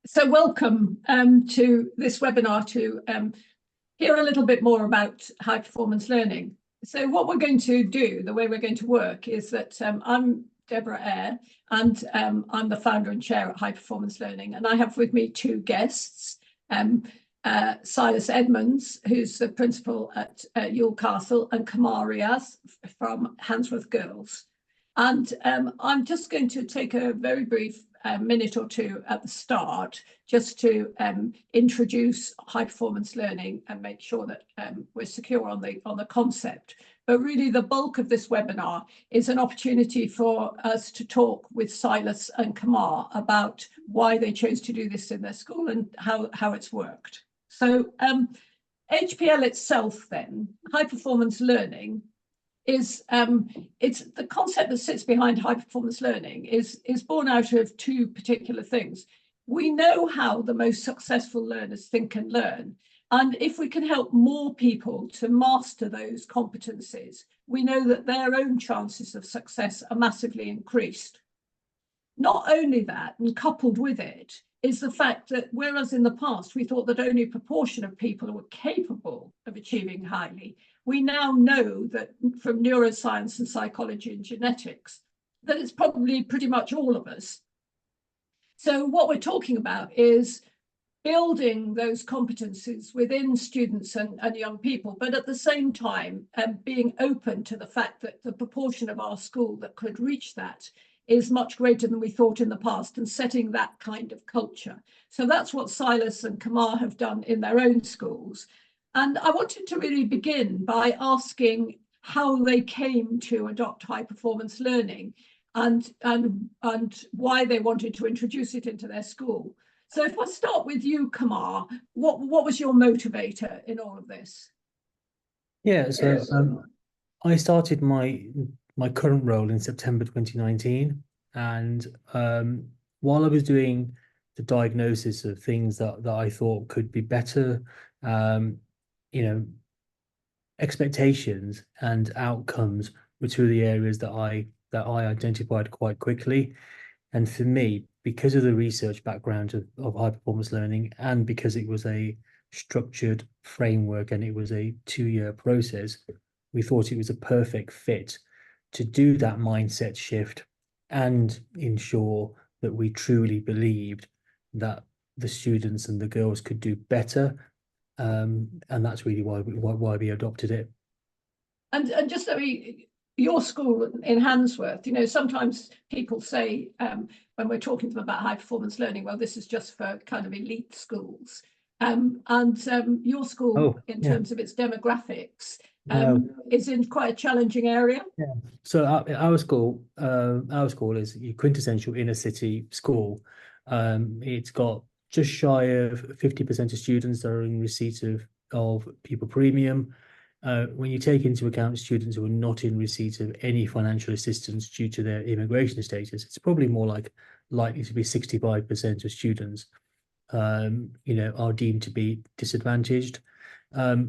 So welcome to this webinar to hear a little bit more about high performance learning. So what we're going to do, the way we're going to work, is that I'm Deborah Eyre, and I'm the founder and chair at High Performance Learning, and I have with me two guests, Silas Edmonds, who's the principal at Ewell Castle, and Kamar Riaz from Handsworth Girls. And I'm just going to take a very brief minute or two at the start just to introduce high performance learning and make sure that we're secure on the concept. But really the bulk of this webinar is an opportunity for us to talk with Silas and Kamar about why they chose to do this in their school and how it's worked. So HPL itself then, high performance learning, is it's the concept that sits behind high performance learning is born out of two particular things. We know how the most successful learners think and learn, and if we can help more people to master those competencies, we know that their own chances of success are massively increased. Not only that, and coupled with it, is the fact that whereas in the past we thought that only a proportion of people were capable of achieving highly, we now know that from neuroscience and psychology and genetics, that it's probably pretty much all of us. So what we're talking about is building those competencies within students and young people, but at the same time, being open to the fact that the proportion of our school that could reach that is much greater than we thought in the past, and setting that kind of culture. So that's what Silas and Kamar have done in their own schools. And I wanted to really begin by asking how they came to adopt high performance learning and why they wanted to introduce it into their school. So if I start with you, Kamar, what was your motivator in all of this? Yeah, so I started my current role in September 2019, and while I was doing the diagnosis of things that I thought could be better, expectations and outcomes were two of the areas that I identified quite quickly. And for me, because of the research background of high performance learning, and because it was a structured framework and it was a 2-year process, we thought it was a perfect fit to do that mindset shift and ensure that we truly believed that the students and the girls could do better. And that's really why we adopted it. And just your school in Handsworth, sometimes people say when we're talking to them about high performance learning, well, this is just for kind of elite schools. Your school, in terms of its demographics, is in quite a challenging area. Yeah. So our school is a quintessential inner city school. It's got just shy of 50% of students that are in receipt of pupil premium. When you take into account students who are not in receipt of any financial assistance due to their immigration status, it's probably more likely to be 65% of students are deemed to be disadvantaged.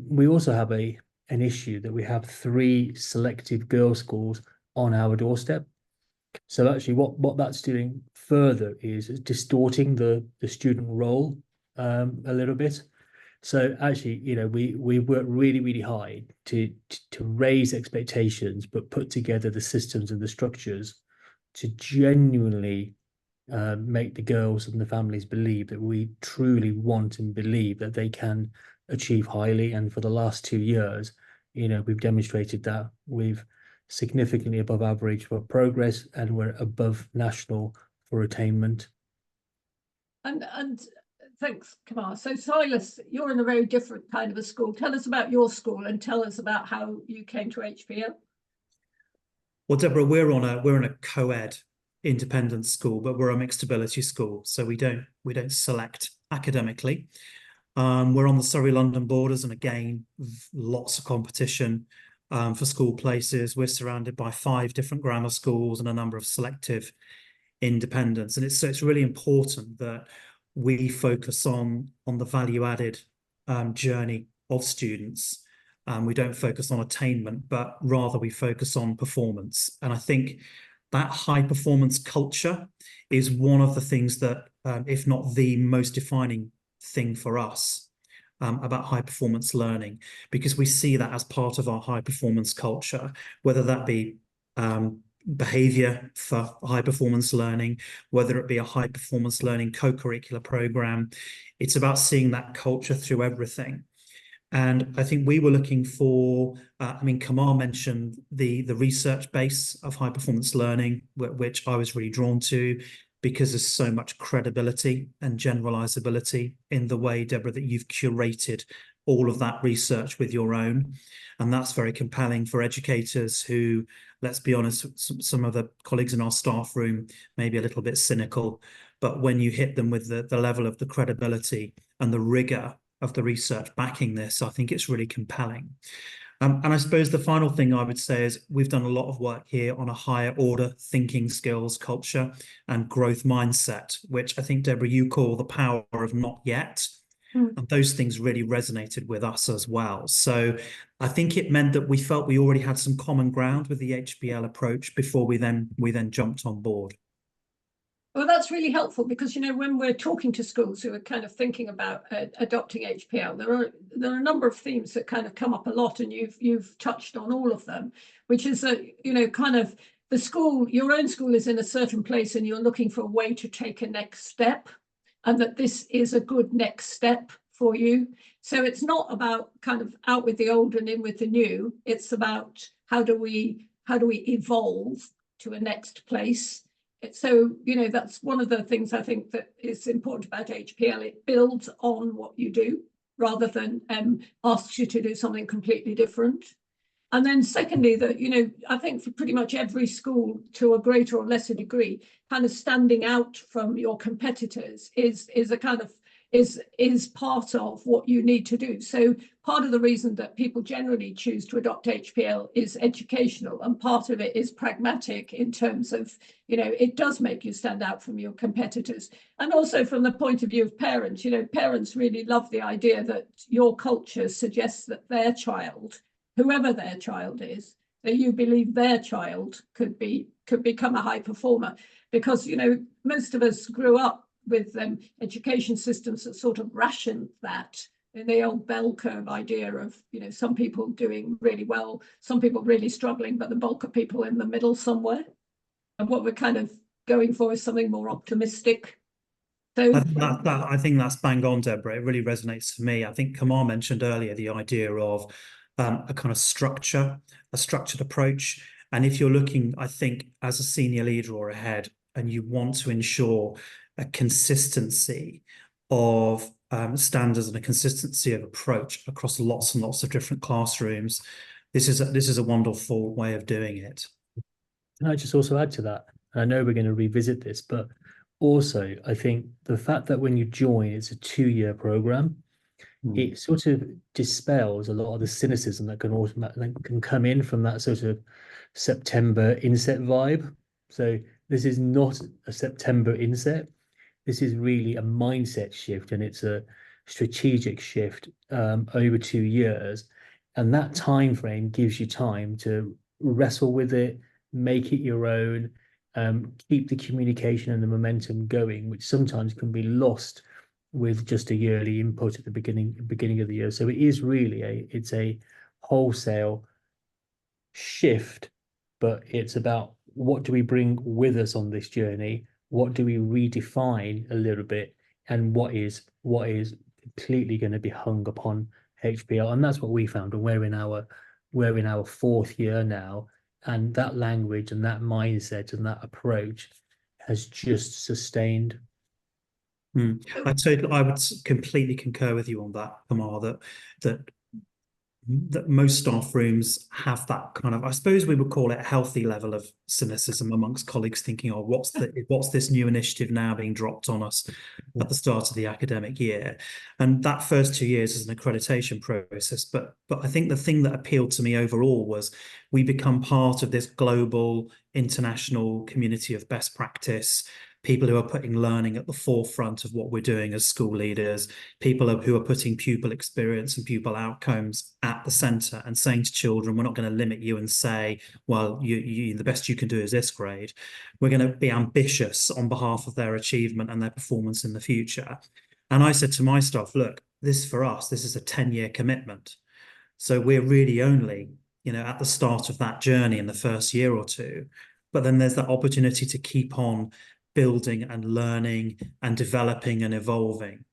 We also have an issue that we have 3 selective girls' schools on our doorstep. So actually what that's doing further is distorting the student role a little bit. So actually, we work really, really hard to raise expectations, but put together the systems and the structures to genuinely make the girls and the families believe that we truly want and believe that they can achieve highly. And for the last 2 years, we've demonstrated that we've significantly above average for progress, and we're above national for attainment. And thanks, Kamar. So Silas, you're in a very different kind of a school. Tell us about your school and tell us about how you came to HPL. Well, Deborah, we're in a co-ed independent school, but we're a mixed ability school, so we don't select academically. We're on the Surrey-London borders, and again, lots of competition for school places. We're surrounded by 5 different grammar schools and a number of selective independents, and it's really important that we focus on the value-added journey of students. We don't focus on attainment, but rather we focus on performance. And I think that high performance culture is one of the things that if not the most defining thing for us about high performance learning, because we see that as part of our high performance culture, whether that be behavior for high performance learning, whether it be a high performance learning co-curricular program. It's about seeing that culture through everything. And I think we were looking for, I mean, Kamal mentioned the research base of high performance learning, which I was really drawn to, because there's so much credibility and generalizability in the way, Deborah, that you've curated all of that research with your own. And that's very compelling for educators who, let's be honest, some of the colleagues in our staff room may be a little bit cynical, but when you hit them with the level of the credibility and the rigor of the research backing this, I think it's really compelling. And I suppose the final thing I would say is we've done a lot of work here on a higher order thinking skills culture and growth mindset, which I think, Deborah, you call the power of not yet. And those things really resonated with us as well. So I think it meant that we felt we already had some common ground with the HPL approach before we then jumped on board. Well, that's really helpful because, you know, when we're talking to schools who are kind of thinking about adopting HPL, there are a number of themes that kind of come up a lot, and you've touched on all of them, which is that, you know, kind of the school, your own school is in a certain place and you're looking for a way to take a next step, and that this is a good next step for you. So it's not about kind of out with the old and in with the new. It's about how do we evolve to a next place. So, you know, that's one of the things I think that is important about HPL. It builds on what you do rather than asks you to do something completely different. And then secondly, that, you know, I think for pretty much every school to a greater or lesser degree, kind of standing out from your competitors is a kind of is part of what you need to do. So part of the reason that people generally choose to adopt HPL is educational, and part of it is pragmatic in terms of, you know, it does make you stand out from your competitors. And also from the point of view of parents, you know, parents really love the idea that your culture suggests that their child, whoever their child is, that you believe their child could become a high performer, because, you know, most of us grew up with education systems that sort of rationed that, in the old bell curve idea of, you know, some people doing really well, some people really struggling, but the bulk of people in the middle somewhere. And what we're kind of going for is something more optimistic. So I think that's bang on, Deborah. It really resonates for me. I think Kamal mentioned earlier the idea of a kind of structure, a structured approach. And if you're looking, I think, as a senior leader or a head, and you want to ensure a consistency of standards and a consistency of approach across lots and lots of different classrooms, this is a wonderful way of doing it. Can I just also add to that? I know we're going to revisit this, but also I think the fact that when you join, it's a 2-year program, it sort of dispels a lot of the cynicism that can come in from that sort of September inset vibe. So this is not a September inset. This is really a mindset shift, and it's a strategic shift over 2 years. And that time frame gives you time to wrestle with it, make it your own, keep the communication and the momentum going, which sometimes can be lost with just a yearly input at the beginning of the year. So it is really it's a wholesale shift, but it's about what do we bring with us on this journey? What do we redefine a little bit, and what is completely going to be hung upon HPL? And that's what we found. And we're in our 4th year now, and that language and that mindset and that approach has just sustained. I would completely concur with you on that, Kamal, that most staff rooms have that kind of, I suppose we would call it a healthy level of cynicism amongst colleagues, thinking, oh, what's this new initiative now being dropped on us at the start of the academic year? And that first 2 years is an accreditation process. But I think the thing that appealed to me overall was we become part of this global international community of best practice. people who are putting learning at the forefront of what we're doing as school leaders, people who are putting pupil experience and pupil outcomes at the centre and saying to children, we're not going to limit you and say, well, the best you can do is this grade. We're going to be ambitious on behalf of their achievement and their performance in the future. And I said to my staff, look, this for us, this is a 10-year commitment. So we're really only, at the start of that journey in the first year or two. But then there's that opportunity to keep on building and learning and developing and evolving,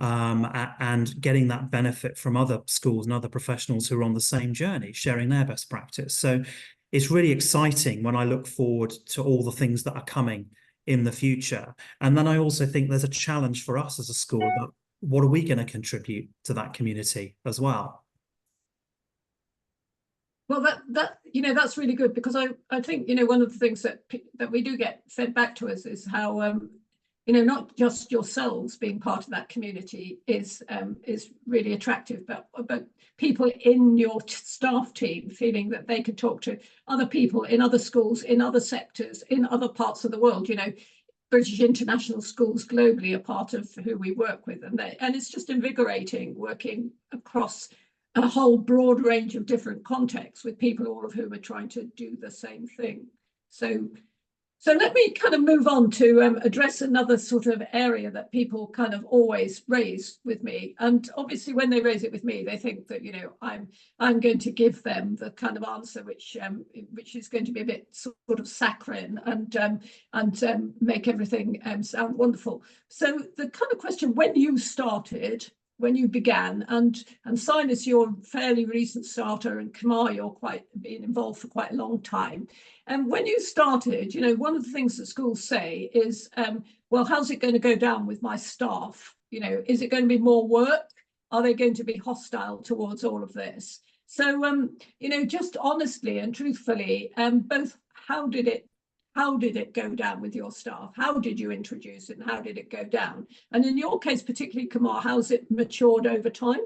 and getting that benefit from other schools and other professionals who are on the same journey, sharing their best practice. So it's really exciting when I look forward to all the things that are coming in the future. And then I also think there's a challenge for us as a school, but what are we going to contribute to that community as well? Well, that's really good, because I think one of the things that we do get fed back to us is how not just yourselves being part of that community is really attractive, but people in your staff team feeling that they can talk to other people in other schools, in other sectors, in other parts of the world. British international schools globally are part of who we work with, and it's just invigorating working across a whole broad range of different contexts with people, all of whom are trying to do the same thing. So let me kind of move on to address another sort of area that people kind of always raise with me. And obviously when they raise it with me, they think that, I'm going to give them the kind of answer which is going to be a bit sort of saccharine and make everything sound wonderful. So the kind of question, when you began, and Silas, you're a fairly recent starter, and Kamar, you're been involved for quite a long time. And when you started, one of the things that schools say is, well, how's it going to go down with my staff? Is it going to be more work? Are they going to be hostile towards all of this? So, just honestly and truthfully, both how did it go down with your staff? How did you introduce it, and how did it go down? And in your case, particularly, Kamar, how's it matured over time?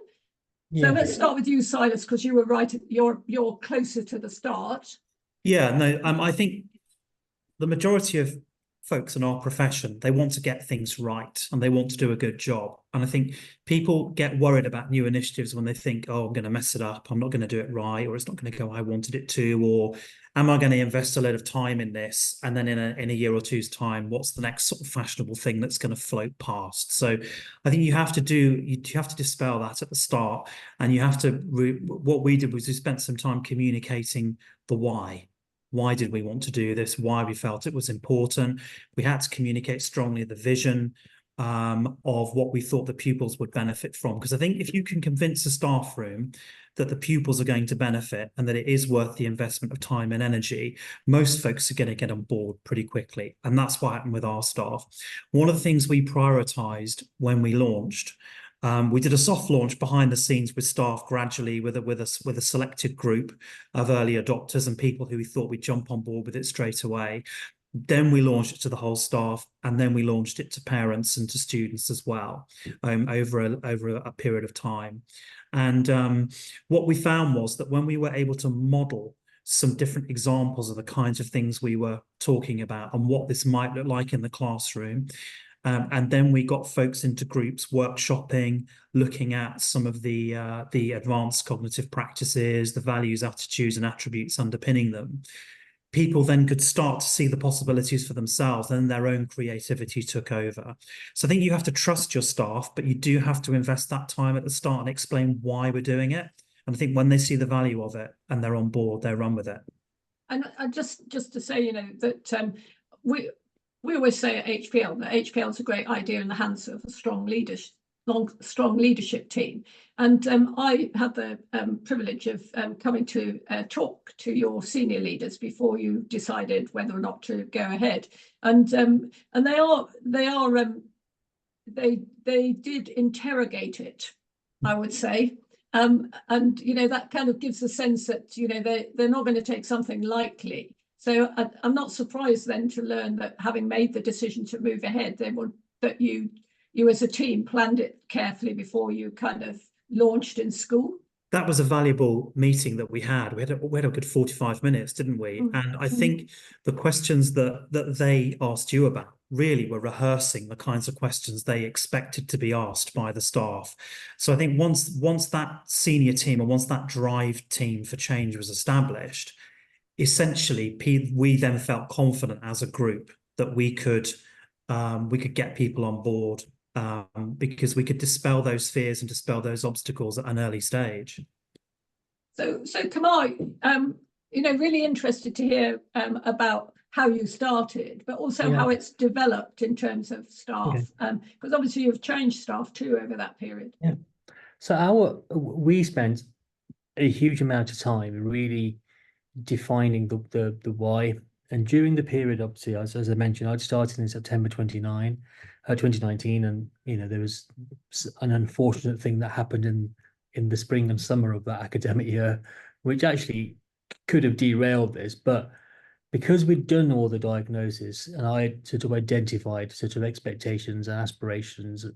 Yeah. So let's start with you, Silas, because you were right. You're closer to the start. Yeah, no, I think the majority of folks in our profession, they want to get things right and they want to do a good job. And I think people get worried about new initiatives when they think, oh, I'm going to mess it up, I'm not going to do it right, or it's not going to go how I wanted it to, or am I going to invest a lot of time in this? And then in a year or two's time, what's the next sort of fashionable thing that's going to float past? So I think you have to dispel that at the start. And you have to, what we did was we spent some time communicating the why. Why did we want to do this? Why we felt it was important. We had to communicate strongly the vision of what we thought the pupils would benefit from. Because I think if you can convince a staff room that the pupils are going to benefit and that it is worth the investment of time and energy, most folks are going to get on board pretty quickly. And that's what happened with our staff. One of the things we prioritized when we launched, we did a soft launch behind the scenes with staff gradually with a selected group of early adopters and people who we thought would jump on board with it straight away. Then we launched it to the whole staff, and then we launched it to parents and to students as well over a period of time. And what we found was that when we were able to model some different examples of the kinds of things we were talking about and what this might look like in the classroom, and then we got folks into groups workshopping, looking at some of the advanced cognitive practices, the values, attitudes, and attributes underpinning them. People then could start to see the possibilities for themselves, and their own creativity took over. So I think you have to trust your staff, but you do have to invest that time at the start and explain why we're doing it. And I think when they see the value of it and they're on board, they run with it. And just to say, that we always say at HPL that HPL is a great idea in the hands of a strong leadership team. And I had the privilege of coming to talk to your senior leaders before you decided whether or not to go ahead. And they did interrogate it, I would say. And that kind of gives a sense that they're not going to take something lightly. So I'm not surprised then to learn that, having made the decision to move ahead, that you as a team planned it carefully before you kind of launched in school. that was a valuable meeting that we had. We had a good 45 minutes, didn't we? And I think the questions that they asked you about really were rehearsing the kinds of questions they expected to be asked by the staff. So I think once that senior team, or once that drive team for change was established, essentially we then felt confident as a group that we could get people on board, because we could dispel those fears and dispel those obstacles at an early stage. So Kamal, really interested to hear about how you started, but also how it's developed in terms of staff, because obviously you've changed staff too over that period. Yeah. So we spent a huge amount of time really defining the why. And during the period up to, as I mentioned, I'd started in September 2019, and there was an unfortunate thing that happened in the spring and summer of that academic year, which actually could have derailed this. But because we'd done all the diagnosis and I had sort of identified sort of expectations and aspirations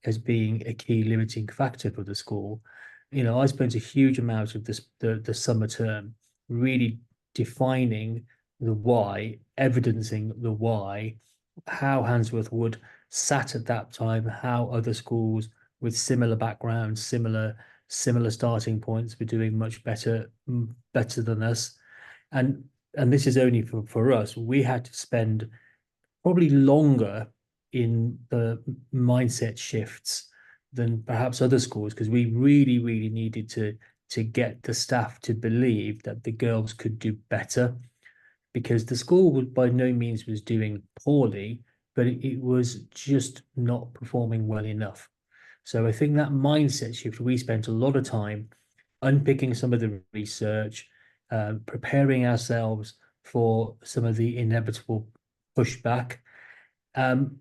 as being a key limiting factor for the school, I spent a huge amount of the summer term really defining the why, evidencing the why, how Handsworth Wood sat at that time, how other schools with similar backgrounds, similar starting points were doing much better than us. And this is only for us. We had to spend probably longer in the mindset shifts than perhaps other schools, because we really, really needed to get the staff to believe that the girls could do better, because the school by no means was doing poorly, but it was just not performing well enough. So I think that mindset shift, we spent a lot of time unpicking some of the research, preparing ourselves for some of the inevitable pushback. And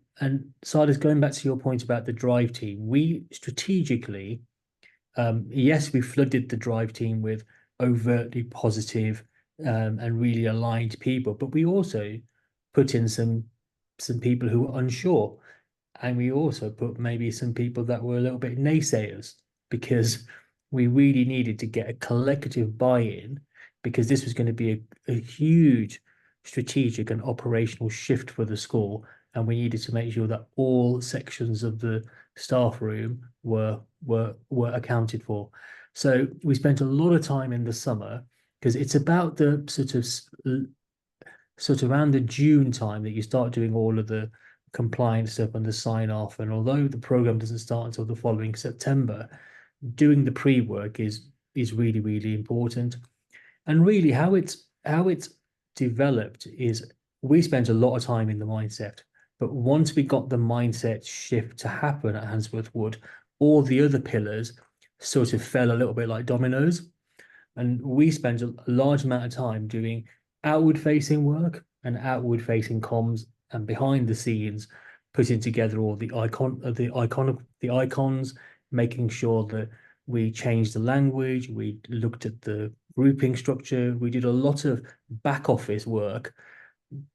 Sardis, going back to your point about the drive team, we strategically, yes, we flooded the drive team with overtly positive and really aligned people, but we also put in some people who were unsure, and we also put maybe some people that were a little bit naysayers, because we really needed to get a collective buy-in, because this was going to be a huge strategic and operational shift for the school, and we needed to make sure that all sections of the staff room were accounted for. So we spent a lot of time in the summer, because it's about the sort of around the June time that you start doing all of the compliance stuff and the sign off. And although the program doesn't start until the following September, doing the pre-work is really, really important. And really how it's developed is we spent a lot of time in the mindset, but once we got the mindset shift to happen at Handsworth Wood, all the other pillars sort of fell a little bit like dominoes. And we spent a large amount of time doing outward facing work and outward facing comms, and behind the scenes putting together all the icons, making sure that we changed the language, we looked at the grouping structure, we did a lot of back office work,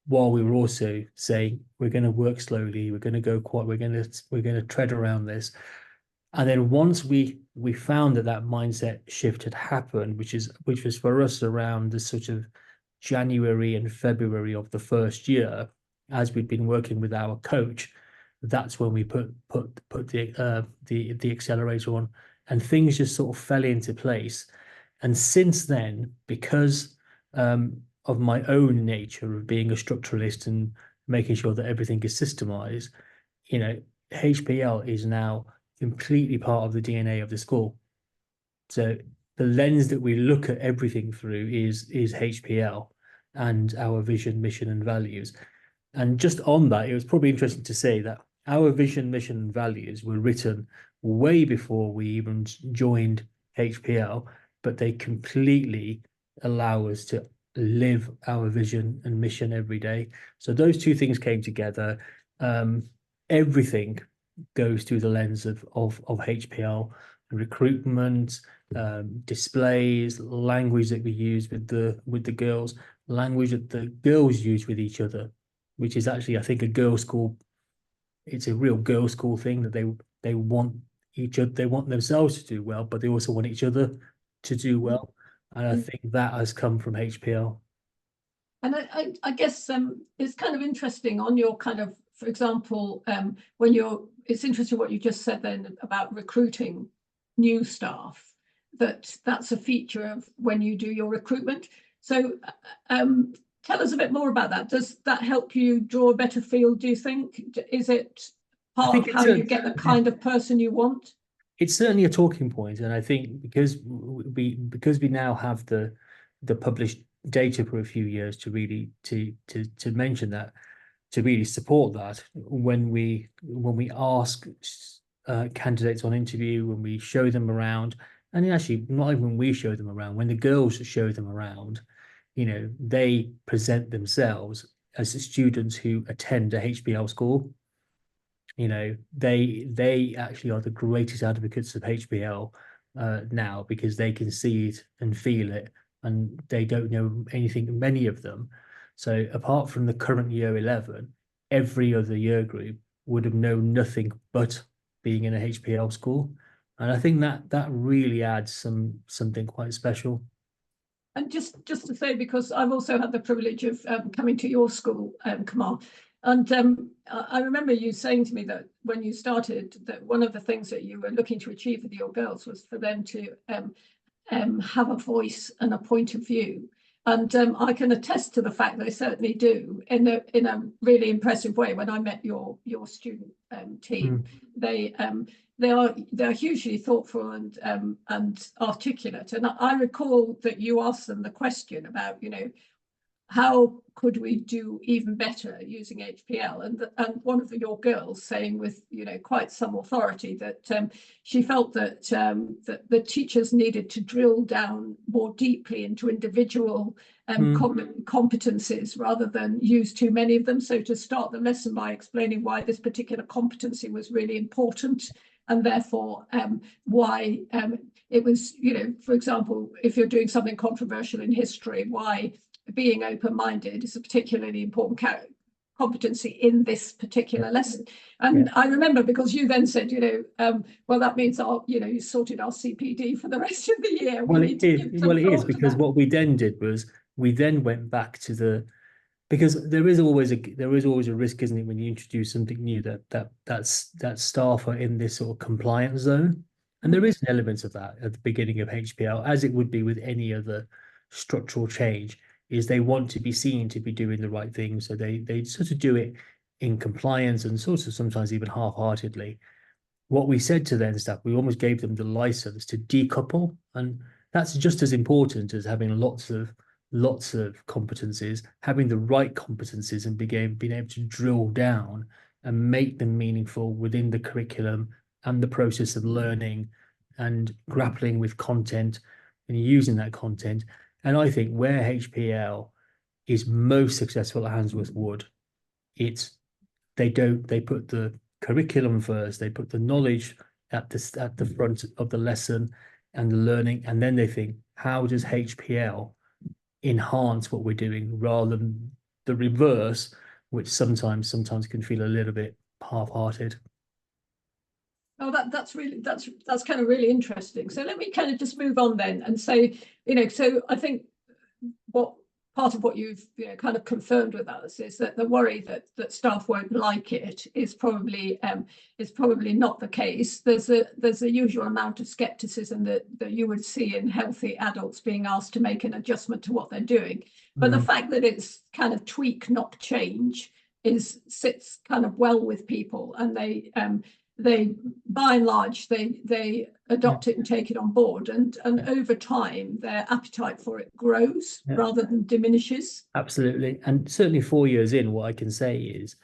while we were also saying we're going to work slowly, we're going to go quiet, we're going to tread around this. And then once we found that mindset shift had happened, which was for us around the sort of January and February of the first year, as we'd been working with our coach, that's when we put the accelerator on, and things just sort of fell into place. And since then, because of my own nature of being a structuralist and making sure that everything is systemized, HPL is now completely part of the DNA of the school. So the lens that we look at everything through is HPL and our vision, mission, and values. And just on that, it was probably interesting to say that our vision, mission, and values were written way before we even joined HPL, but they completely allow us to live our vision and mission every day. So those two things came together. Everything goes through the lens of HPL, recruitment, displays, language that we use with the girls, language that the girls use with each other, which is actually, I think, a girls' school. It's a real girls' school thing that they want each other, they want themselves to do well, but they also want each other to do well. And I think that has come from HPL. And I guess it's kind of interesting on your kind of, for example, when it's interesting what you just said then about recruiting new staff, that's a feature of when you do your recruitment. So tell us a bit more about that. Does that help you draw a better field, do you think? Is it part of how you get the kind of person you want? It's certainly a talking point, and I think because we now have the published data for a few years to really to mention that, to really support that, when we ask candidates on interview, when we show them around, and actually not even when we show them around, when the girls show them around, you know, they present themselves as students who attend a HBL school. You know, they actually are the greatest advocates of HBL now, because they can see it and feel it, and they don't know anything, many of them. So apart from the current year 11, every other year group would have known nothing but being in a HPL school. And I think that really adds something quite special. And just to say, because I've also had the privilege of coming to your school, Kamal, and I remember you saying to me that when you started, that one of the things that you were looking to achieve with your girls was for them to have a voice and a point of view. And I can attest to the fact they certainly do in a really impressive way. When I met your student team, they are hugely thoughtful and articulate. And I recall that you asked them the question about, you know, how could we do even better using HPL? And one of your girls saying with, you know, quite some authority that she felt that that the teachers needed to drill down more deeply into individual competencies rather than use too many of them. So to start the lesson by explaining why this particular competency was really important, and therefore why it was, you know, for example, if you're doing something controversial in history, why being open-minded is a particularly important competency in this particular lesson. And I remember, because you then said, you know, well, that means you sorted our CPD for the rest of the year. Well, it is because what we then did was we then went back to because there is always a risk, isn't it, when you introduce something new, that staff are in this sort of compliance zone. And there is an element of that at the beginning of HPL, as it would be with any other structural change, is they want to be seen to be doing the right thing. So they sort of do it in compliance and sort of sometimes even half-heartedly. What we said to them staff, we almost gave them the license to decouple. And that's just as important as having lots of competencies, having the right competencies and being able to drill down and make them meaningful within the curriculum and the process of learning and grappling with content and using that content. And I think where HPL is most successful at Handsworth Wood, they put the curriculum first, they put the knowledge at the front of the lesson and the learning, and then they think, how does HPL enhance what we're doing, rather than the reverse, which sometimes can feel a little bit half-hearted. Oh, that's kind of really interesting. So let me kind of just move on then and say, you know, so I think what part of what you've kind of confirmed with us is that the worry that staff won't like it is probably not the case. There's a usual amount of skepticism that you would see in healthy adults being asked to make an adjustment to what they're doing. But the fact that it's kind of tweak, not change, sits kind of well with people, and they by and large they adopt it and take it on board, and over time their appetite for it grows rather than diminishes. Absolutely. And certainly 4 years in, what I can say is,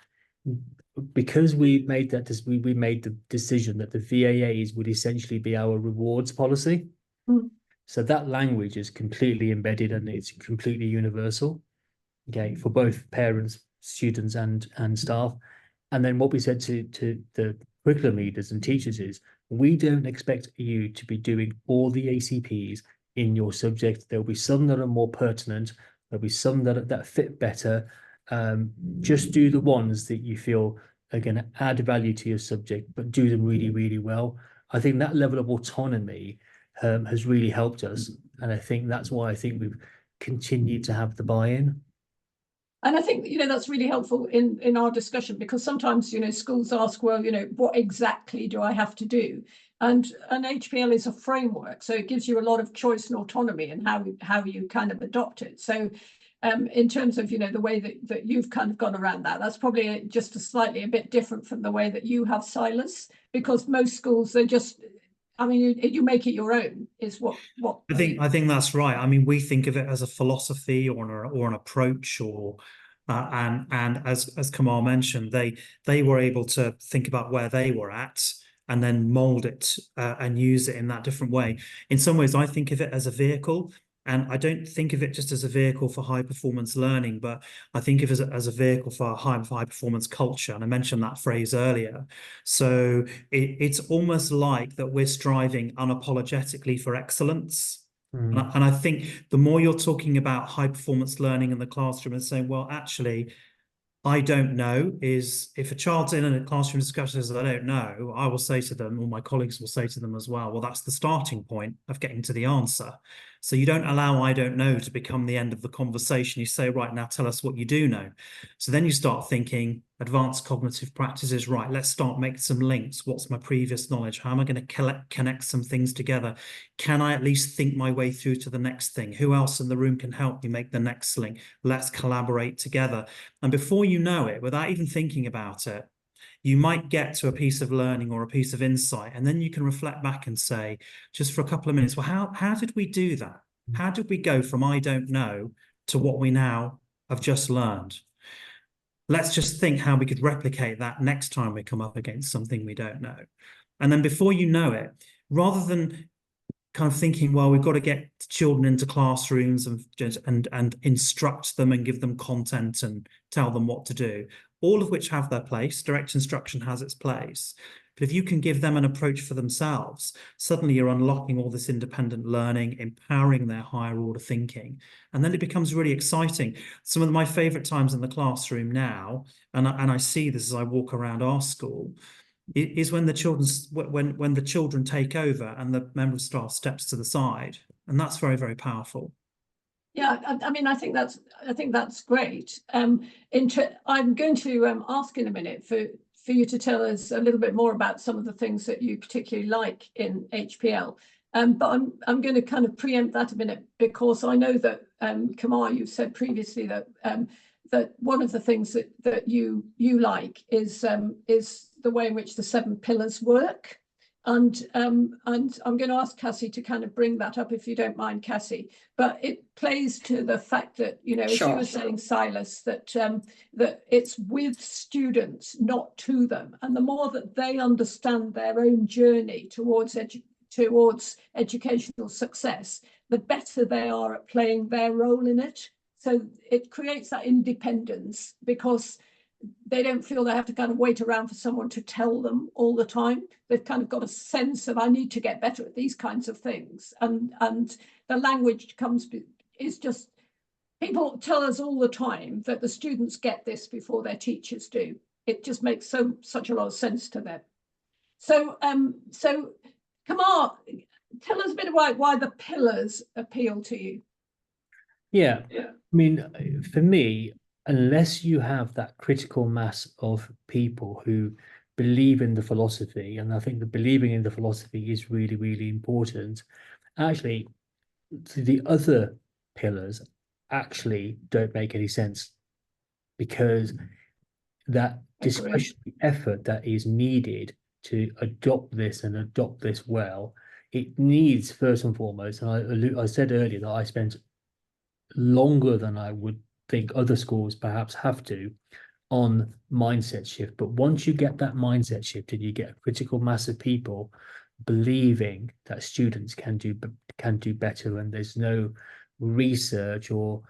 because we made the decision that the VAAs would essentially be our rewards policy. So that language is completely embedded and it's completely universal, okay, for both parents, students and staff. And then what we said to the curriculum leaders and teachers is, we don't expect you to be doing all the ACPs in your subject. There'll be some that are more pertinent. There'll be some that fit better. Just do the ones that you feel are going to add value to your subject, but do them really, really well. I think that level of autonomy has really helped us, and I think that's why I think we've continued to have the buy-in. And I think, that's really helpful in our discussion, because sometimes, schools ask, well, what exactly do I have to do? And an HPL is a framework, so it gives you a lot of choice and autonomy in how you kind of adopt it. So in terms of, the way that you've kind of gone around that's probably just a bit different from the way that you have, Silas, because most schools, they're just, you make it your own, is what I think that's right. I mean, we think of it as a philosophy or an approach, or and as Kamal mentioned, they were able to think about where they were at and then mold it and use it in that different way. In some ways, I think of it as a vehicle. And I don't think of it just as a vehicle for high performance learning, but I think of it as a vehicle for high performance culture. And I mentioned that phrase earlier. So it's almost like that we're striving unapologetically for excellence. And I think the more you're talking about high performance learning in the classroom and saying, well, actually, I don't know, is if a child's in a classroom discussion says, I don't know, I will say to them, or my colleagues will say to them as well, that's the starting point of getting to the answer. So you don't allow I don't know to become the end of the conversation. You say, right, now tell us what you do know. So then you start thinking advanced cognitive practices, right, let's start making some links. What's my previous knowledge? How am I going to connect some things together? Can I at least think my way through to the next thing? Who else in the room can help me make the next link? Let's collaborate together. And before you know it, without even thinking about it, you might get to a piece of learning or a piece of insight, and then you can reflect back and say, just for a couple of minutes, well, how did we do that? How did we go from I don't know to what we now have just learned? Let's just think how we could replicate that next time we come up against something we don't know. And then before you know it, rather than kind of thinking, well, we've got to get children into classrooms and instruct them and give them content and tell them what to do, all of which have their place. Direct instruction has its place. But if you can give them an approach for themselves, suddenly you're unlocking all this independent learning, empowering their higher order thinking. And then it becomes really exciting. Some of my favorite times in the classroom now, and I see this as I walk around our school, is when the children take over and the member of staff steps to the side, and that's very, very powerful. Yeah, I think that's great. I'm going to ask in a minute for you to tell us a little bit more about some of the things that you particularly like in HPL. But I'm going to kind of preempt that a minute, because I know that Kamal, you've said previously that that one of the things that you like is the way in which the 7 pillars work. And I'm going to ask Cassie to kind of bring that up, if you don't mind, Cassie. But it plays to the fact that, as you were saying, Silas, that that it's with students, not to them. And the more that they understand their own journey towards educational success, the better they are at playing their role in it. So it creates that independence, because they don't feel they have to kind of wait around for someone to tell them all the time. They've kind of got a sense of, I need to get better at these kinds of things. And the language is just, people tell us all the time that the students get this before their teachers do. It just makes such a lot of sense to them. So Kamal, tell us a bit about why the pillars appeal to you. Yeah. I mean, for me, unless you have that critical mass of people who believe in the philosophy, and I think that believing in the philosophy is really, really important, actually, the other pillars actually don't make any sense, because that discretionary effort that is needed to adopt this and adopt this well, it needs, first and foremost, and I said earlier that I spent longer than I would think other schools perhaps have to on mindset shift. But once you get that mindset shift and you get a critical mass of people believing that students can do better, and there's no research or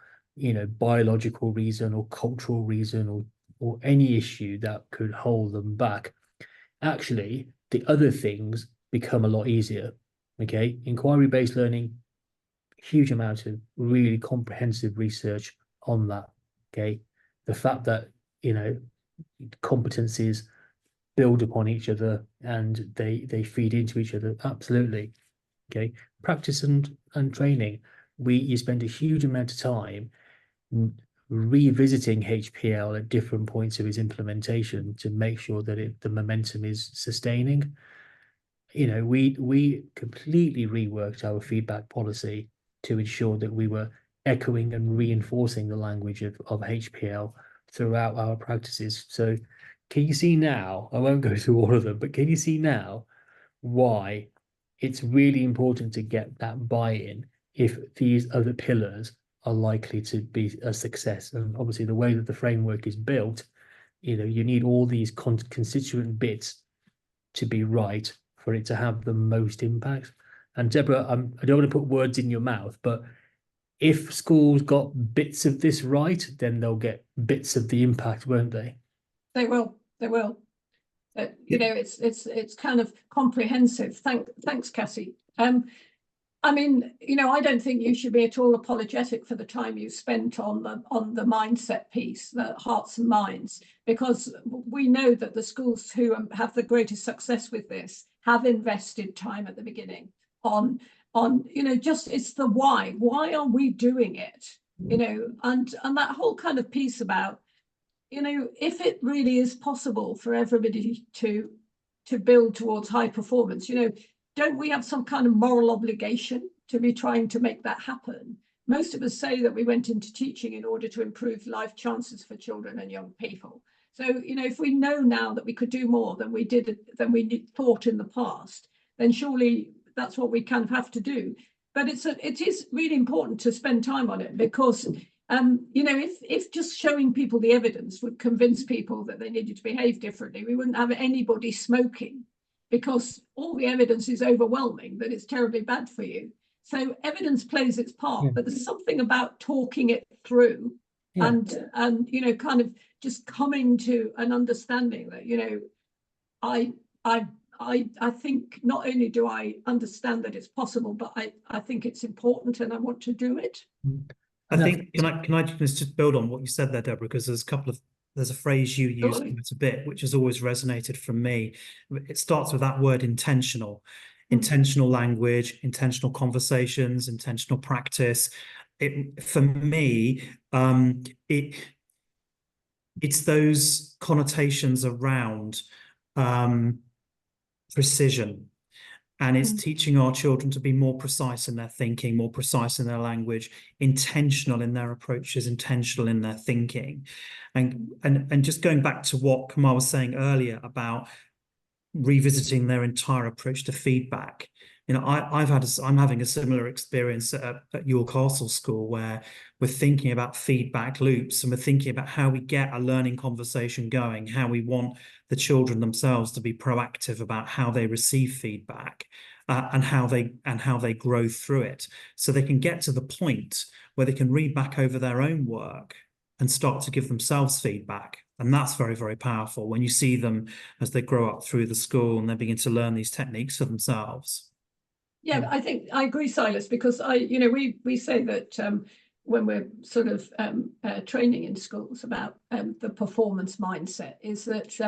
biological reason or cultural reason or any issue that could hold them back, actually the other things become a lot easier. Okay, inquiry-based learning, huge amount of really comprehensive research on that. Okay, the fact that competencies build upon each other and they feed into each other. Absolutely. Okay. Practice and training. You spend a huge amount of time revisiting HPL at different points of its implementation to make sure that the momentum is sustaining. You know, we completely reworked our feedback policy to ensure that we were echoing and reinforcing the language of HPL throughout our practices. So can you see now, I won't go through all of them, but can you see now why it's really important to get that buy-in if these other pillars are likely to be a success? And obviously the way that the framework is built, you know, you need all these constituent bits to be right for it to have the most impact. And Deborah, I don't want to put words in your mouth, but if schools got bits of this right, then they'll get bits of the impact, won't they? They will. You know, it's kind of comprehensive. Thanks, Cassie. I mean, you know, I don't think you should be at all apologetic for the time you spent on the mindset piece, the hearts and minds, because we know that the schools who have the greatest success with this have invested time at the beginning on you know, just it's the why. Why are we doing it? You know, and that whole kind of piece about, you know, if it really is possible for everybody to build towards high performance, you know, don't we have some kind of moral obligation to be trying to make that happen? Most of us say that we went into teaching in order to improve life chances for children and young people. So, you know, if we know now that we could do more than we thought in the past, then surely that's what we kind of have to do. But it is really important to spend time on it, because you know, if just showing people the evidence would convince people that they needed to behave differently, we wouldn't have anybody smoking, because all the evidence is overwhelming that it's terribly bad for you. So evidence plays its part, but there's something about talking it through and you know, kind of just coming to an understanding that, you know, I think not only do I understand that it's possible, but I think it's important and I want to do it. I think, can I just build on what you said there, Deborah, because there's a phrase you use quite a bit, which has always resonated from me. It starts with that word intentional language, intentional conversations, intentional practice. For me, it's those connotations around precision. And it's teaching our children to be more precise in their thinking, more precise in their language, intentional in their approaches, intentional in their thinking. And just going back to what Kamal was saying earlier about revisiting their entire approach to feedback. You know, I'm having a similar experience at York Castle School, where we're thinking about feedback loops, and we're thinking about how we get a learning conversation going, how we want the children themselves to be proactive about how they receive feedback, and how they grow through it, so they can get to the point where they can read back over their own work and start to give themselves feedback. And that's very, very powerful when you see them as they grow up through the school and they begin to learn these techniques for themselves. Yeah, I think I agree, Silas, because you know, we say that when we're sort of training in schools about the performance mindset, is that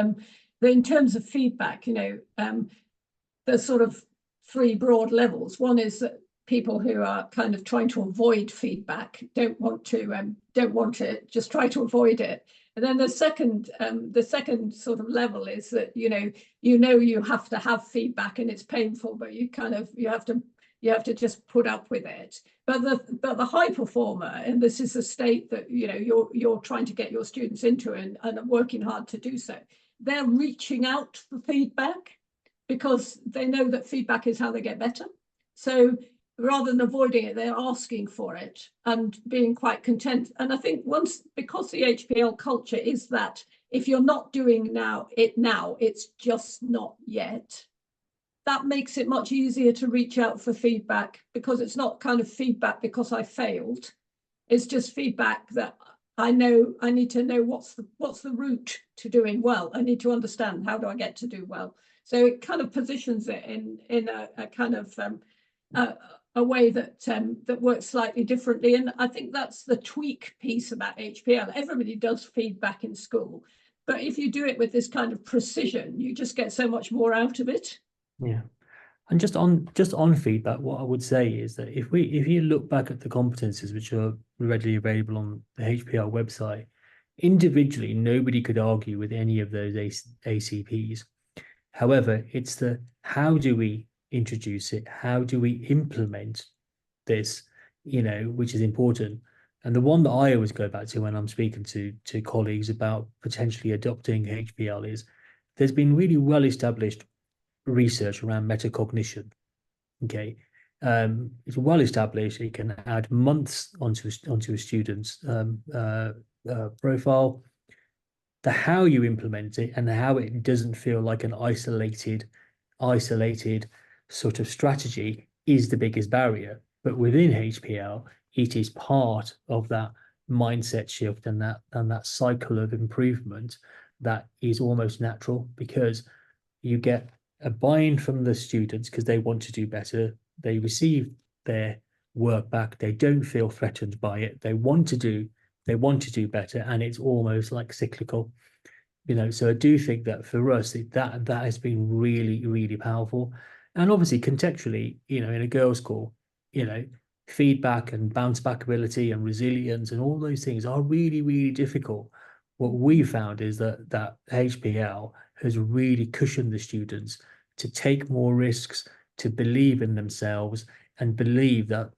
in terms of feedback, you know, there's sort of three broad levels. One is that people who are kind of trying to avoid feedback, don't want to, just try to avoid it. And then the second sort of level is that, you know you have to have feedback and it's painful, but you have to just put up with it. But the high performer, and this is a state that, you know, you're trying to get your students into and working hard to do so, they're reaching out for feedback because they know that feedback is how they get better. So rather than avoiding it, they're asking for it and being quite content. And I think because the HPL culture is that if you're not doing it now, it's just not yet. That makes it much easier to reach out for feedback, because it's not kind of feedback because I failed. It's just feedback that I know I need to know what's the route to doing well. I need to understand, how do I get to do well? So it kind of positions it in a kind of a way that works slightly differently. And I think that's the tweak piece about HPL. Everybody does feedback in school, But if you do it with this kind of precision, you just get so much more out of it. Yeah. And just on feedback, what I would say is that if you look back at the competencies which are readily available on the HPR website, individually nobody could argue with any of those ACPs. However, it's the how do we introduce it, how do we implement this, which is important. And the one that I always go back to when I'm speaking to colleagues about potentially adopting HPL is there's been really well established research around metacognition. Okay, it's well established. It can add months onto a student's profile. The how you implement it and how it doesn't feel like an isolated sort of strategy is the biggest barrier. But within HPL, it is part of that mindset shift and that cycle of improvement that is almost natural, because you get a buy-in from the students because they want to do better. They receive their work back. They don't feel threatened by it. They want to do better, and it's almost like cyclical. So I do think that for us, that has been really, really powerful. And obviously contextually, in a girls' school, feedback and bounce back ability and resilience and all those things are really, really difficult. What we found is that HPL has really cushioned the students to take more risks, to believe in themselves, and believe that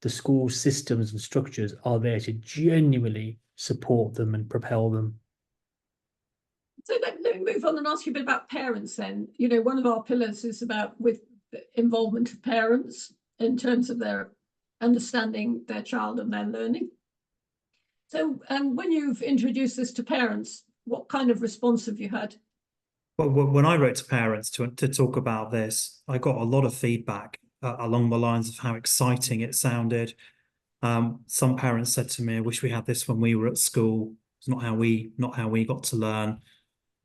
the school systems and structures are there to genuinely support them and propel them. So let me move on and ask you a bit about parents then. One of our pillars is about with the involvement of parents in terms of their understanding their child and their learning. So when you've introduced this to parents, what kind of response have you had? Well, when I wrote to parents to talk about this, I got a lot of feedback along the lines of how exciting it sounded. Some parents said to me, "I wish we had this when we were at school. It's not how we got to learn."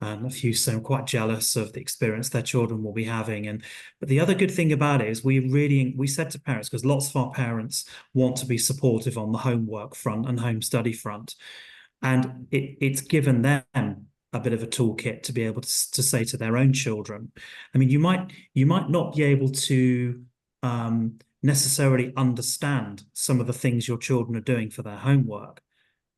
A few say I'm quite jealous of the experience their children will be having. But the other good thing about it is we said to parents, because lots of our parents want to be supportive on the homework front and home study front, and it's given them a bit of a toolkit to be able to say to their own children. I mean, you might not be able to necessarily understand some of the things your children are doing for their homework,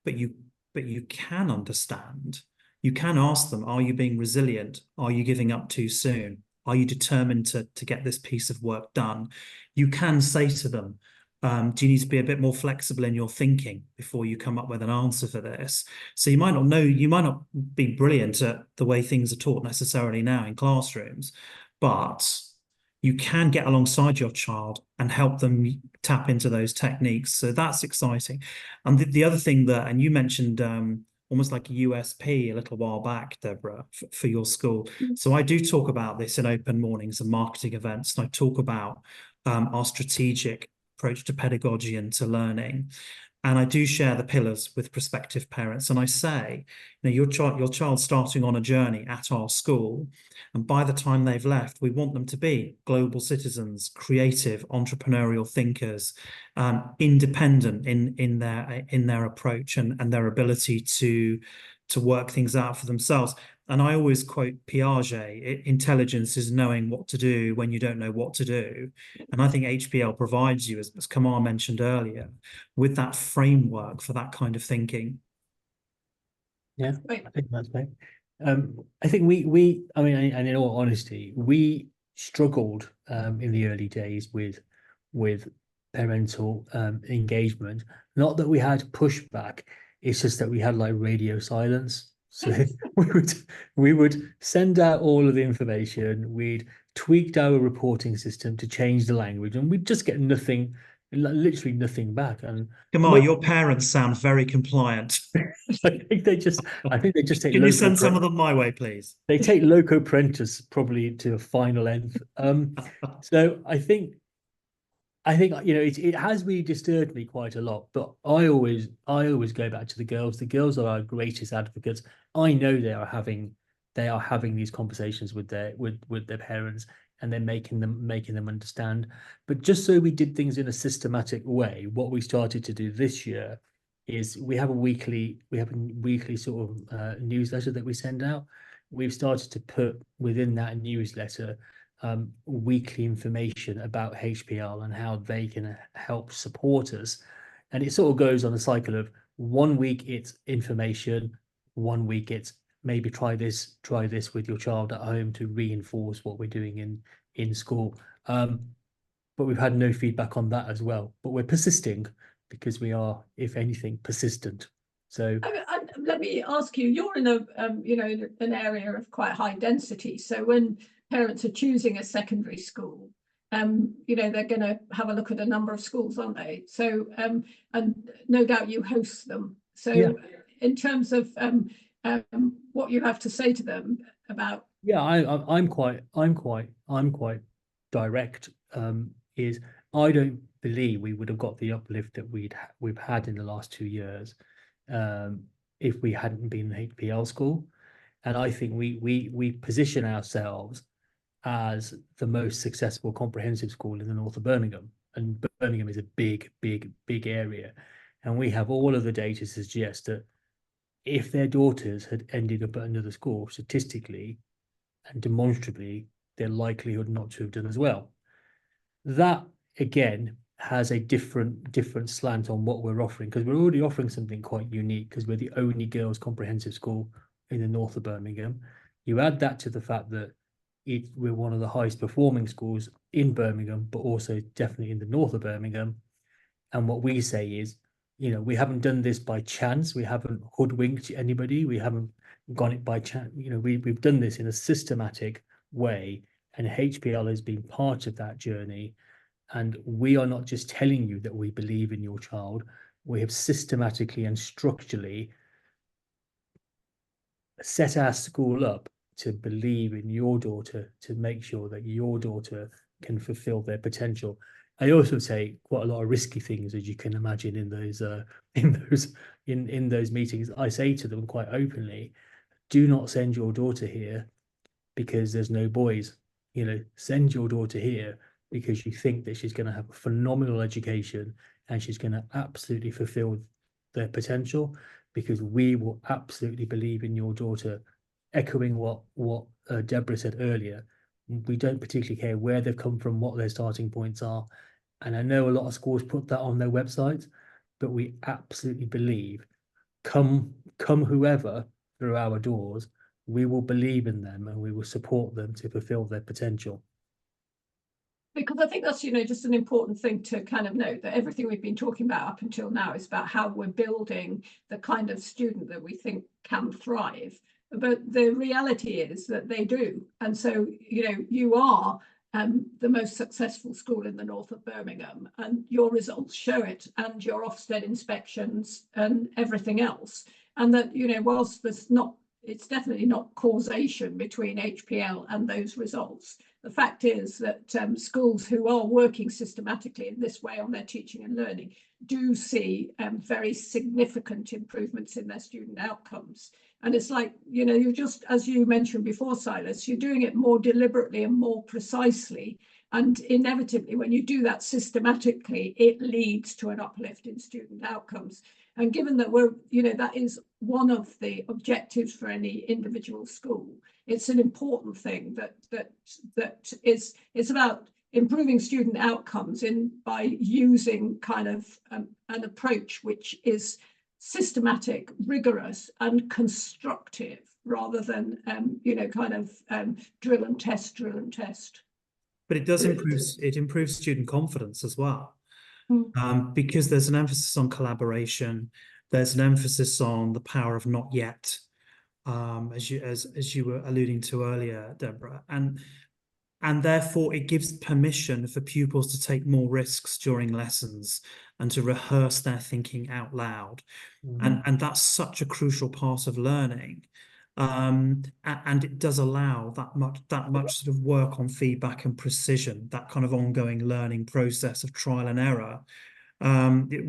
but you can understand. You can ask them, are you being resilient? Are you giving up too soon? Are you determined to get this piece of work done? You can say to them, do you need to be a bit more flexible in your thinking before you come up with an answer for this? So you might not be brilliant at the way things are taught necessarily now in classrooms, but you can get alongside your child and help them tap into those techniques. So that's exciting. And the other thing and you mentioned almost like a USP a little while back, Deborah, for your school. So I do talk about this in open mornings and marketing events, and I talk about our strategic approach to pedagogy and to learning. And I do share the pillars with prospective parents. And I say, your child's starting on a journey at our school. And by the time they've left, we want them to be global citizens, creative, entrepreneurial thinkers, independent in their approach and their ability to work things out for themselves. And I always quote Piaget, intelligence is knowing what to do when you don't know what to do. And I think HPL provides you, as Kamar mentioned earlier, with that framework for that kind of thinking. Yeah, I think that's right. I think we I mean, and in all honesty, we struggled in the early days with parental engagement. Not that we had pushback, it's just that we had like radio silence. So we would send out all of the information. We'd tweaked our reporting system to change the language, and we'd just get nothing, literally nothing back. And Kamar, your parents sound very compliant. I think they just take. Can you send some of them my way, please? They take loco parentis probably to a final end. So I think it has really disturbed me quite a lot. But I always go back to the girls. The girls are our greatest advocates. I know they are having these conversations with their parents, and they're making them understand. But just so we did things in a systematic way, what we started to do this year is we have a weekly sort of newsletter that we send out. We've started to put within that newsletter weekly information about HPL and how they can help support us. And it sort of goes on a cycle of 1 week it's information, 1 week it's maybe try this with your child at home to reinforce what we're doing in school. But we've had no feedback on that as well. But we're persisting because we are, if anything, persistent. So let me ask you, you're in a an area of quite high density. So when parents are choosing a secondary school, they're going to have a look at a number of schools, aren't they? So and no doubt you host them. So yeah. In terms of what you have to say to them about, I'm quite direct. Is I don't believe we would have got the uplift that we've had in the last 2 years if we hadn't been an HPL school. And I think we position ourselves as the most successful comprehensive school in the north of Birmingham. And Birmingham is a big area. And we have all of the data to suggest that if their daughters had ended up at another school, statistically and demonstrably, their likelihood not to have done as well. That, again, has a different slant on what we're offering, because we're already offering something quite unique because we're the only girls' comprehensive school in the north of Birmingham. You add that to the fact that we're one of the highest performing schools in Birmingham, but also definitely in the north of Birmingham. And what we say is, we haven't done this by chance. We haven't hoodwinked anybody. We haven't gone it by chance. We've done this in a systematic way, and HPL has been part of that journey. And we are not just telling you that we believe in your child. We have systematically and structurally set our school up to believe in your daughter, to make sure that your daughter can fulfill their potential. I also say quite a lot of risky things, as you can imagine, in those meetings. I say to them quite openly, do not send your daughter here because there's no boys. Send your daughter here because you think that she's going to have a phenomenal education and she's going to absolutely fulfill their potential, because we will absolutely believe in your daughter. Echoing what Deborah said earlier, we don't particularly care where they've come from, what their starting points are. And I know a lot of schools put that on their websites, but we absolutely believe, come whoever through our doors, we will believe in them and we will support them to fulfill their potential. Because I think that's, just an important thing to kind of note, that everything we've been talking about up until now is about how we're building the kind of student that we think can thrive. But the reality is that they do. And so, you are the most successful school in the north of Birmingham, and your results show it, and your Ofsted inspections and everything else. And that, whilst it's definitely not causation between HPL and those results. The fact is that schools who are working systematically in this way on their teaching and learning do see very significant improvements in their student outcomes. And it's like, you're just, as you mentioned before, Silas, you're doing it more deliberately and more precisely. And inevitably, when you do that systematically, it leads to an uplift in student outcomes. And given that that is one of the objectives for any individual school, it's an important thing it's about improving student outcomes by using kind of an approach which is systematic, rigorous, and constructive, rather than drill and test. But it does improve student confidence as well. Because there's an emphasis on collaboration, there's an emphasis on the power of not yet, as you were alluding to earlier, Deborah, and therefore it gives permission for pupils to take more risks during lessons and to rehearse their thinking out loud, and that's such a crucial part of learning. And it does allow that much sort of work on feedback and precision, that kind of ongoing learning process of trial and error,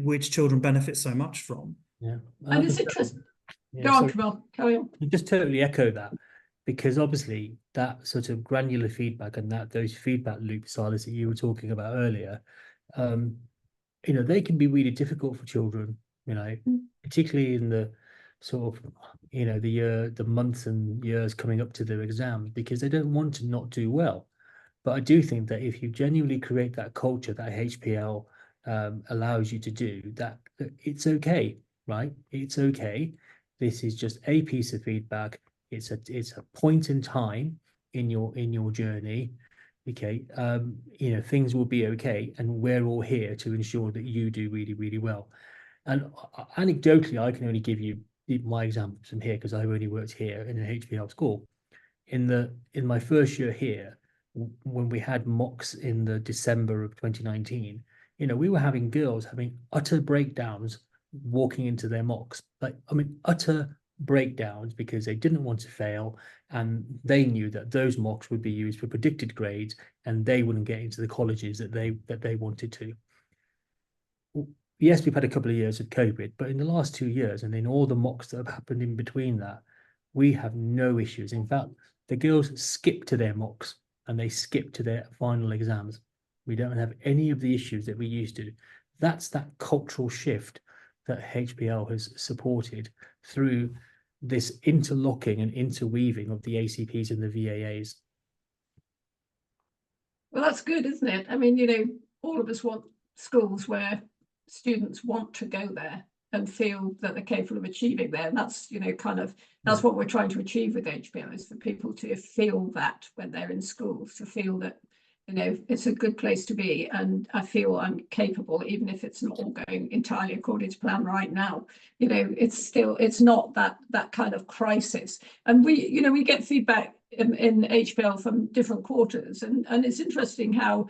which children benefit so much from. Yeah, and it's interesting. Go on, Camille, carry on. I just totally echo that, because obviously that sort of granular feedback and those feedback loops, Silas, that you were talking about earlier, they can be really difficult for children you know, Mm. particularly in the sort of, you know, the months and years coming up to their exams, because they don't want to not do well. But I do think that if you genuinely create that culture that HPL allows you to do, that it's okay, right? It's okay. This is just a piece of feedback. It's a point in time in your journey. Okay, you know, things will be okay, and we're all here to ensure that you do really, really well. And anecdotally, I can only give you my examples from here because I've only worked here in an HPL school. In my first year here, when we had mocks in the December of 2019, you know, we were having girls having utter breakdowns walking into their mocks. Like, I mean, utter breakdowns because they didn't want to fail, and they knew that those mocks would be used for predicted grades, and they wouldn't get into the colleges that they wanted to. Yes, we've had a couple of years of COVID, but in the last 2 years, and in all the mocks that have happened in between that, we have no issues. In fact, the girls skip to their mocks and they skip to their final exams. We don't have any of the issues that we used to. That's that cultural shift that HPL has supported through this interlocking and interweaving of the ACPs and the VAAs. Well, that's good, isn't it? I mean, you know, all of us want schools where students want to go there and feel that they're capable of achieving there. And that's, you know, kind of, that's what we're trying to achieve with HPL, is for people to feel that when they're in schools, to feel that, you know, it's a good place to be. And I feel I'm capable, even if it's not all going entirely according to plan right now. You know, it's still, it's not that kind of crisis. And we, you know, we get feedback in HPL from different quarters. And it's interesting how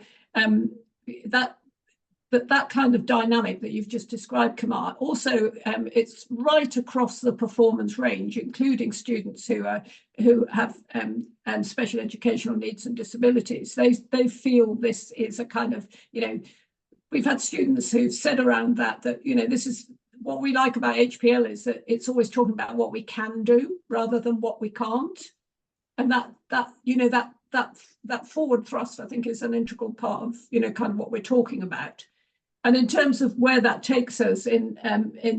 that kind of dynamic that you've just described, Kumar, also it's right across the performance range, including students who have special educational needs and disabilities. They feel this is a kind of, you know, we've had students who've said around that, you know, this is what we like about HPL, is that it's always talking about what we can do rather than what we can't. And that you know, that forward thrust, I think, is an integral part of, you know, kind of what we're talking about. And in terms of where that takes us in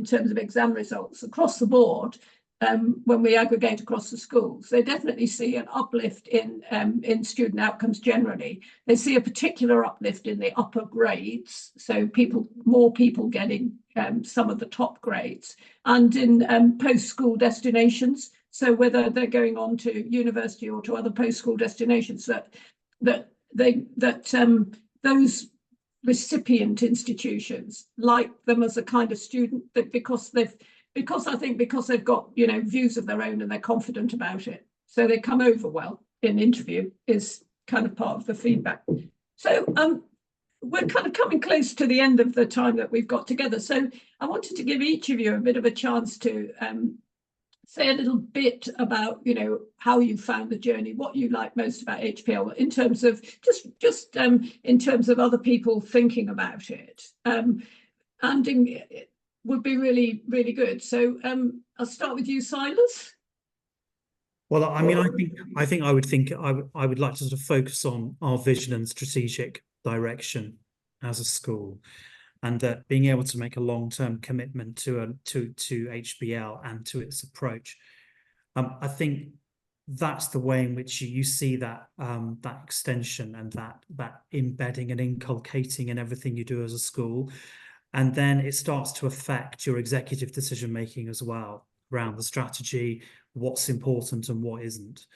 terms of exam results across the board, when we aggregate across the schools, they definitely see an uplift in student outcomes generally. They see a particular uplift in the upper grades, so more people getting some of the top grades, and in post-school destinations. So whether they're going on to university or to other post-school destinations, those recipient institutions like them as a kind of student, that because they've got, you know, views of their own and they're confident about it, so they come over well in interview, is kind of part of the feedback. So we're kind of coming close to the end of the time that we've got together, so I wanted to give each of you a bit of a chance to say a little bit about, you know, how you found the journey, what you like most about HPL in terms of just in terms of other people thinking about it, and it would be really, really good. So I'll start with you, Silas. Well, I mean, I would like to sort of focus on our vision and strategic direction as a school, and that being able to make a long-term commitment to HPL and to its approach. I think that's the way in which you see that that extension and that embedding and inculcating in everything you do as a school. And then it starts to affect your executive decision making as well, around the strategy, what's important and what isn't.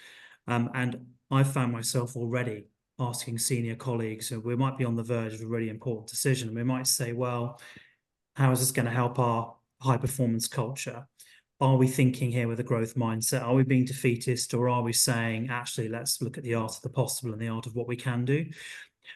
And I found myself already asking senior colleagues, we might be on the verge of a really important decision. We might say, well, how is this going to help our high performance culture? Are we thinking here with a growth mindset? Are we being defeatist, or are we saying, actually, let's look at the art of the possible and the art of what we can do?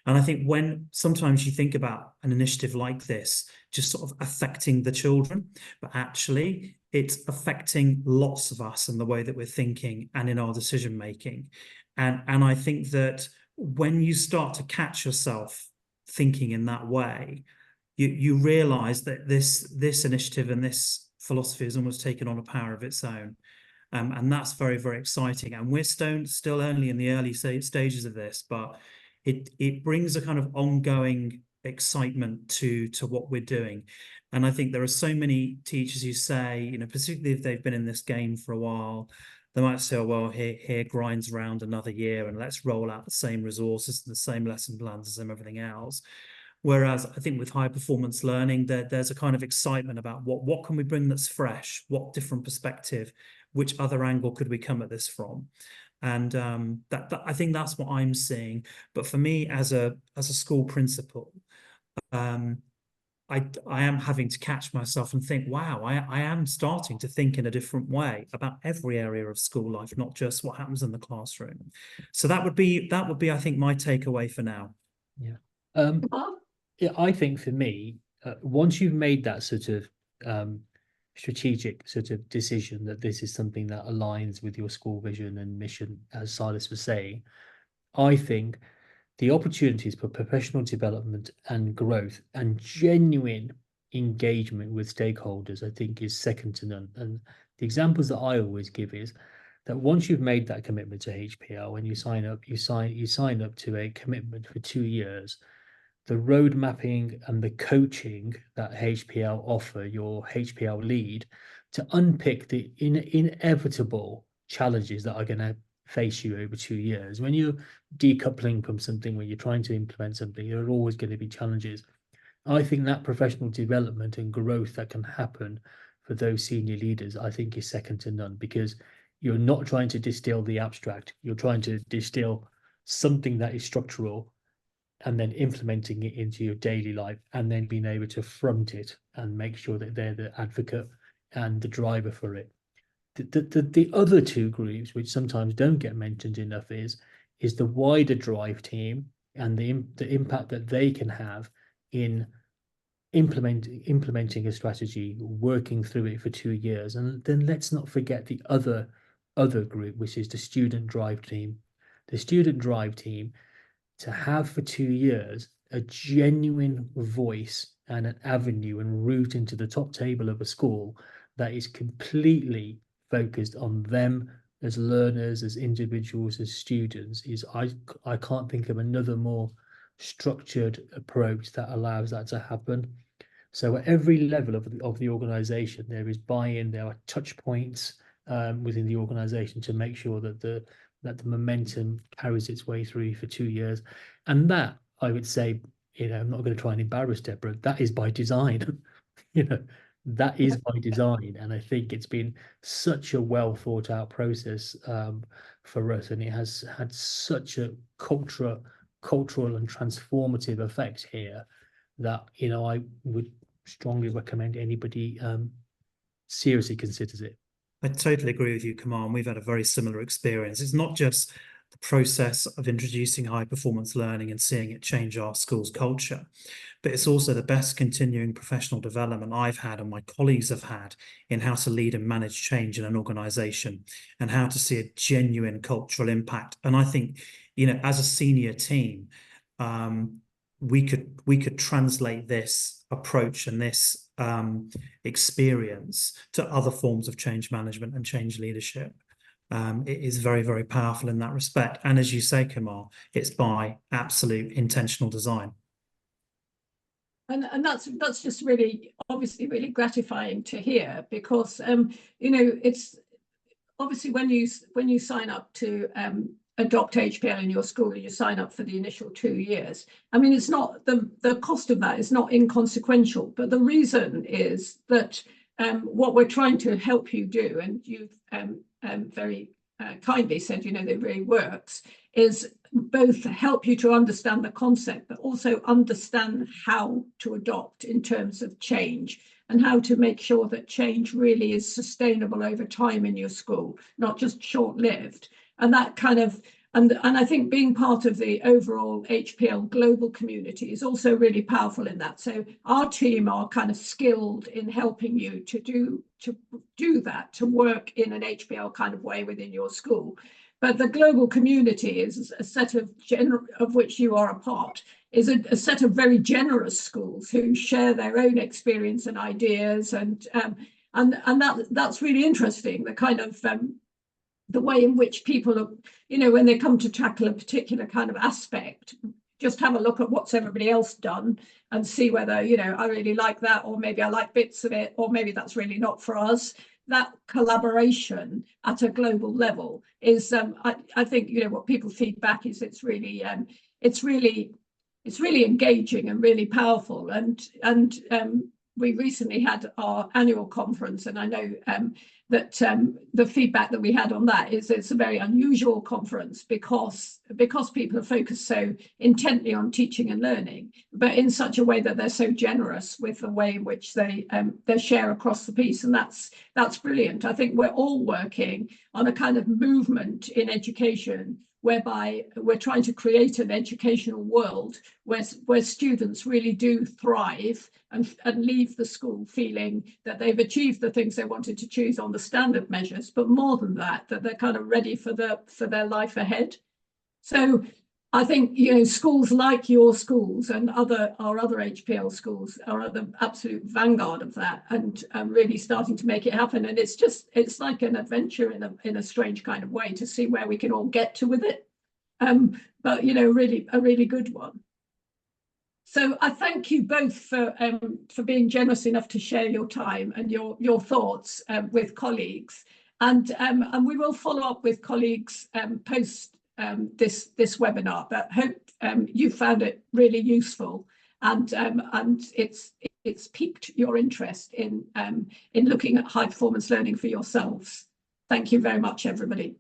And I think when sometimes you think about an initiative like this, just sort of affecting the children, but actually it's affecting lots of us in the way that we're thinking and in our decision making. And I think that when you start to catch yourself thinking in that way, you realize that this initiative and this philosophy has almost taken on a power of its own. And that's very, very exciting. And we're still only in the early stages of this, but it brings a kind of ongoing excitement to what we're doing. And I think there are so many teachers who say, you know, particularly if they've been in this game for a while, they might say, oh, well, here grinds around another year and let's roll out the same resources and the same lesson plans and everything else. Whereas I think with high performance learning, there's a kind of excitement about what can we bring that's fresh, what different perspective, which other angle could we come at this from? And that I think that's what I'm seeing. But for me, as a school principal, I am having to catch myself and think, wow, I am starting to think in a different way about every area of school life, not just what happens in the classroom. So that would be, I think, my takeaway for now. Yeah. Mark? Yeah, I think for me, once you've made that sort of strategic sort of decision that this is something that aligns with your school vision and mission, as Silas was saying, I think the opportunities for professional development and growth and genuine engagement with stakeholders, I think, is second to none. And the examples that I always give is that once you've made that commitment to HPL, when you sign up, you sign up to a commitment for 2 years. The road mapping and the coaching that HPL offer your HPL lead to unpick the inevitable challenges that are going to face you over 2 years. When you're decoupling from something, when you're trying to implement something, there are always going to be challenges. I think that professional development and growth that can happen for those senior leaders, I think, is second to none, because you're not trying to distill the abstract. You're trying to distill something that is structural and then implementing it into your daily life, and then being able to front it and make sure that they're the advocate and the driver for it. The other two groups, which sometimes don't get mentioned enough, is the wider drive team and the impact that they can have in implementing a strategy, working through it for 2 years. And then let's not forget the other group, which is the student drive team. The student drive team, to have for 2 years a genuine voice and an avenue and route into the top table of a school that is completely focused on them as learners, as individuals, as students, is I can't think of another more structured approach that allows that to happen. So at every level of the organization, there is buy-in, there are touch points within the organization to make sure that the momentum carries its way through for 2 years. And that, I would say, you know, I'm not going to try and embarrass Deborah, that is by design. You know, that is by design. And I think it's been such a well thought out process for us, and it has had such a cultural and transformative effect here that, you know, I would strongly recommend anybody seriously considers it. I totally agree with you, Kamal. We've had a very similar experience. It's not just the process of introducing high performance learning and seeing it change our school's culture, but it's also the best continuing professional development I've had and my colleagues have had in how to lead and manage change in an organization and how to see a genuine cultural impact. And I think, you know, as a senior team, we could translate this approach and this experience to other forms of change management and change leadership. It is very, very powerful in that respect. And as you say, Kamal, it's by absolute intentional design. And that's just really, obviously, really gratifying to hear, because you know, it's obviously when you sign up to adopt HPL in your school and you sign up for the initial 2 years, I mean, it's not the cost of that is not inconsequential, but the reason is that what we're trying to help you do, and you've very kindly said, you know, that it really works, is both help you to understand the concept, but also understand how to adopt in terms of change and how to make sure that change really is sustainable over time in your school, not just short-lived. And that kind of, and I think being part of the overall HPL global community is also really powerful in that. So our team are kind of skilled in helping you to do that, to work in an HPL kind of way within your school. But the global community is a set of which you are a part, is a set of very generous schools who share their own experience and ideas, and that's really interesting. The kind of the way in which people are, you know, when they come to tackle a particular kind of aspect, just have a look at what's everybody else done and see whether, you know, I really like that, or maybe I like bits of it, or maybe that's really not for us. That collaboration at a global level is, I think, you know, what people feedback is it's really engaging and really powerful. And we recently had our annual conference, and I know that the feedback that we had on that is it's a very unusual conference because people are focused so intently on teaching and learning, but in such a way that they're so generous with the way in which they share across the piece, and that's brilliant. I think we're all working on a kind of movement in education whereby we're trying to create an educational world where students really do thrive and leave the school feeling that they've achieved the things they wanted to choose on the standard measures, but more than that, that they're kind of ready for their life ahead. So I think, you know, schools like your schools and our other HPL schools are at the absolute vanguard of that, and really starting to make it happen. And it's like an adventure in a strange kind of way to see where we can all get to with it. But, you know, really a really good one. So I thank you both for being generous enough to share your time and your thoughts with colleagues, and we will follow up with colleagues post this webinar. But hope you found it really useful, and it's piqued your interest in looking at high performance learning for yourselves. Thank you very much, everybody.